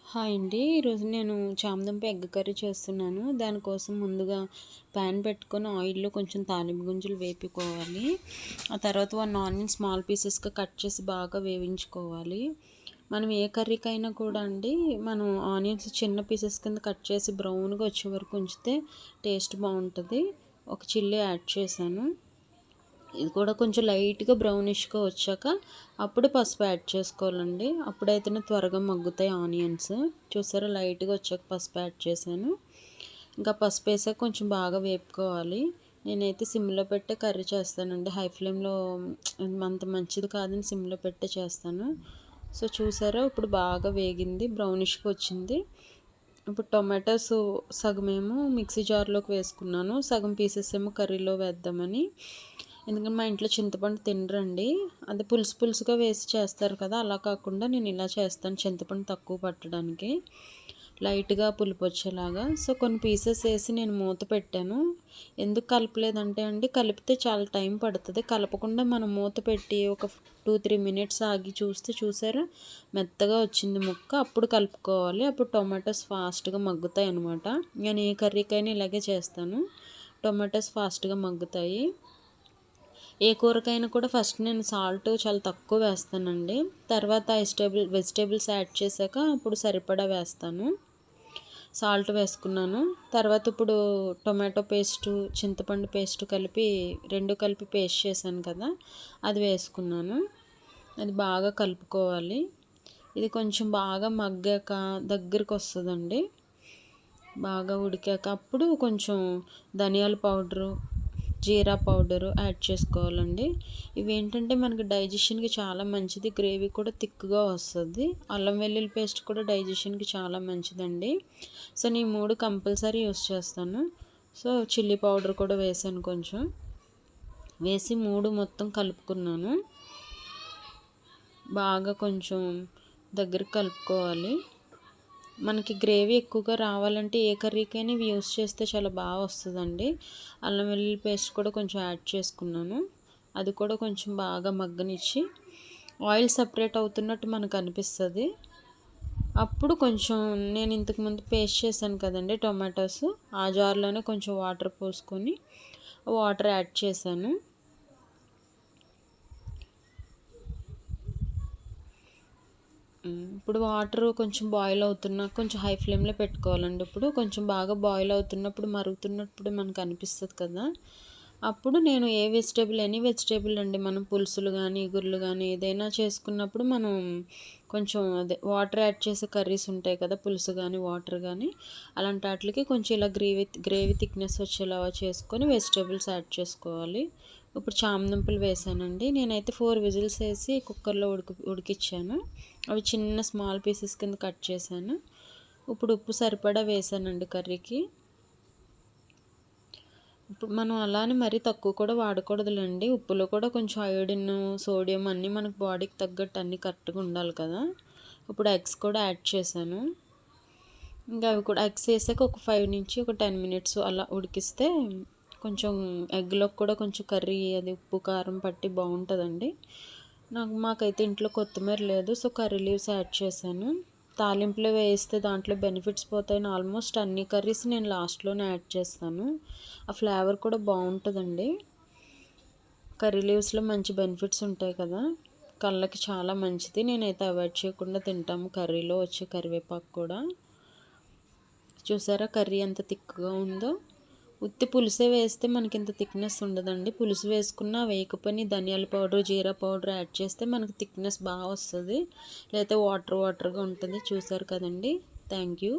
Hi అండి. ఈరోజు నేను చామదుంప ఎగ్ కర్రీ చేస్తున్నాను. దానికోసం ముందుగా ప్యాన్ పెట్టుకొని ఆయిల్‌లో కొంచెం తాలింపు గింజలు వేపుకోవాలి. ఆ తర్వాత 1 ఆనియన్ స్మాల్ పీసెస్‌గా కట్ చేసి బాగా వేయించుకోవాలి. మనం ఏ కర్రీకైనా కూడా అండి, మనం ఆనియన్స్ చిన్న పీసెస్ కింద కట్ చేసి బ్రౌన్‌గా వచ్చే వరకు ఉంచితే టేస్ట్ బావుంటది. ఒక చిల్లీ యాడ్ చేశాను. ఇది కూడా కొంచెం లైట్‌గా బ్రౌనిష్‌గా వచ్చాక అప్పుడు పసుపు యాడ్ చేసుకోవాలండి. అప్పుడైతేనే త్వరగా మగ్గుతాయి ఆనియన్స్. చూసారా, లైట్‌గా వచ్చాక పసుపు యాడ్ చేశాను. ఇంకా పసుపు వేసాక కొంచెం బాగా వేపుకోవాలి. నేనైతే సిమ్‌లో పెట్టే కర్రీ చేస్తానండి. హై ఫ్లేమ్‌లో అంత మంచిది కాదని సిమ్‌లో పెట్టే చేస్తాను. సో చూసారా, ఇప్పుడు బాగా వేగింది, బ్రౌనిష్‌గా వచ్చింది. ఇప్పుడు టొమాటోస్ సగమేమో మిక్సీ జార్లోకి వేసుకున్నాను, సగం పీసెస్ ఏమో కర్రీలో వేద్దామని. ఎందుకంటే మా ఇంట్లో చింతపండు తినరండి. అది పులుసు పులుసుగా వేసి చేస్తారు కదా, అలా కాకుండా నేను ఇలా చేస్తాను చింతపండు తక్కువ పట్టడానికి, లైట్గా పులుపు వచ్చేలాగా. సో కొన్ని పీసెస్ వేసి నేను మూత పెట్టాను. ఎందుకు కలపలేదంటే అండి, కలిపితే చాలా టైం పడుతుంది. కలపకుండా మనం మూత పెట్టి ఒక 2-3 మినిట్స్ ఆగి చూస్తే చూసారా, మెత్తగా వచ్చింది ముక్క. అప్పుడు కలుపుకోవాలి. అప్పుడు టొమాటోస్ ఫాస్ట్గా మగ్గుతాయి అన్నమాట. నేను ఏ కర్రీకైనా ఇలాగే చేస్తాను, టొమాటోస్ ఫాస్ట్గా మగ్గుతాయి. ఏ కూరకైనా కూడా ఫస్ట్ నేను సాల్ట్ చాలా తక్కువ వేస్తానండి. తర్వాత వెజిటేబుల్స్ యాడ్ చేశాక అప్పుడు సరిపడా వేస్తాను. సాల్ట్ వేసుకున్నాను. తర్వాత ఇప్పుడు టొమాటో పేస్టు, చింతపండు పేస్ట్ కలిపి 2 కలిపి పేస్ట్ చేశాను కదా, అది వేసుకున్నాను. అది బాగా కలుపుకోవాలి. ఇది కొంచెం బాగా మగ్గాక దగ్గరికి వస్తుందండి. బాగా ఉడికాక అప్పుడు కొంచెం ధనియాల పౌడరు, జీరా పౌడరు యాడ్ చేసుకోవాలండి. ఇవేంటంటే మనకి డైజెషన్కి చాలా మంచిది, గ్రేవీ కూడా థిక్గా వస్తుంది. అల్లం వెల్లుల్లి పేస్ట్ కూడా డైజెషన్కి చాలా మంచిదండి. సో నేను 3 కంపల్సరీ యూస్ చేస్తాను. సో చిల్లీ పౌడర్ కూడా వేసాను, కొంచెం వేసి 3 మొత్తం కలుపుకున్నాను. బాగా కొంచెం దగ్గరికి కలుపుకోవాలి. మనకి గ్రేవీ ఎక్కువగా రావాలంటే ఏ కర్రీకైనా ఇవి యూస్ చేస్తే చాలా బాగా వస్తుందండి. అల్లం వెల్లుల్లి పేస్ట్ కూడా కొంచెం యాడ్ చేసుకున్నాను. అది కూడా కొంచెం బాగా మగ్గనిచ్చి ఆయిల్ సపరేట్ అవుతున్నట్టు మనకు అనిపిస్తుంది. అప్పుడు కొంచెం నేను ఇంతకుముందు పేస్ట్ చేశాను కదండి టొమాటోస్, ఆ జార్లోనే కొంచెం వాటర్ పోసుకొని వాటర్ యాడ్ చేశాను. ఇప్పుడు వాటర్ కొంచెం బాయిల్ అవుతున్నా కొంచెం హై ఫ్లేమ్లో పెట్టుకోవాలండి. ఇప్పుడు కొంచెం బాగా బాయిల్ అవుతున్నప్పుడు, మరుగుతున్నప్పుడు మనకు అనిపిస్తుంది కదా, అప్పుడు నేను ఎనీ వెజిటేబుల్ అండి, మనం పులుసులు కానీ ఇగుర్లు కానీ ఏదైనా చేసుకున్నప్పుడు మనం కొంచెం వాటర్ యాడ్ చేసే కర్రీస్ ఉంటాయి కదా, పులుసు కానీ వాటర్ కానీ, అలాంటి వాటికి కొంచెం ఇలా గ్రేవీ థిక్నెస్ వచ్చేలా చేసుకొని వెజిటేబుల్స్ యాడ్ చేసుకోవాలి. ఇప్పుడు చామదుంపలు వేసానండి. నేనైతే 4 విజిల్స్ వేసి కుక్కర్లో ఉడికిచ్చాను. అవి చిన్న స్మాల్ పీసెస్ కింద కట్ చేశాను. ఇప్పుడు ఉప్పు సరిపడా వేసానండి కర్రీకి. ఇప్పుడు మనం అలానే మరీ తక్కువ కూడా వాడకూడదులేండి. ఉప్పులో కూడా కొంచెం అయోడిన్, సోడియం అన్నీ మనకు బాడీకి తగ్గట్టు అన్నీ కరెక్ట్గా ఉండాలి కదా. ఇప్పుడు ఎగ్స్ కూడా యాడ్ చేశాను. ఇంకా అవి కూడా ఎగ్స్ వేసాక ఒక 5-10 మినిట్స్ అలా ఉడికిస్తే కొంచెం ఎగ్లోకి కూడా కొంచెం కర్రీ అది ఉప్పు కారం పట్టి బాగుంటుందండి. మాకైతే ఇంట్లో కొత్తిమీర లేదు, సో కర్రీ లీవ్స్ యాడ్ చేశాను. తాలింపులో వేస్తే దాంట్లో బెనిఫిట్స్ పోతాయని ఆల్మోస్ట్ అన్ని కర్రీస్ నేను లాస్ట్లోనే యాడ్ చేస్తాను. ఆ ఫ్లేవర్ కూడా బాగుంటుందండి. కర్రీ లీవ్స్లో మంచి బెనిఫిట్స్ ఉంటాయి కదా, కళ్ళకి చాలా మంచిది. నేనైతే అవాయిడ్ చేయకుండా తింటాము కర్రీలో వచ్చే కరివేపాకు కూడా. చూసారా కర్రీ ఎంత థిక్గా ఉందో. ఉత్తి పులుసే వేస్తే మనకి ఇంత థిక్నెస్ ఉండదండి. పులుసు వేసుకున్నా వేయకపోయినా ధనియాల పౌడర్, జీరా పౌడర్ యాడ్ చేస్తే మనకు థిక్నెస్ బాగా వస్తుంది. లేకపోతే వాటర్గా ఉంటుంది. చూసారు కదండి. Thank you.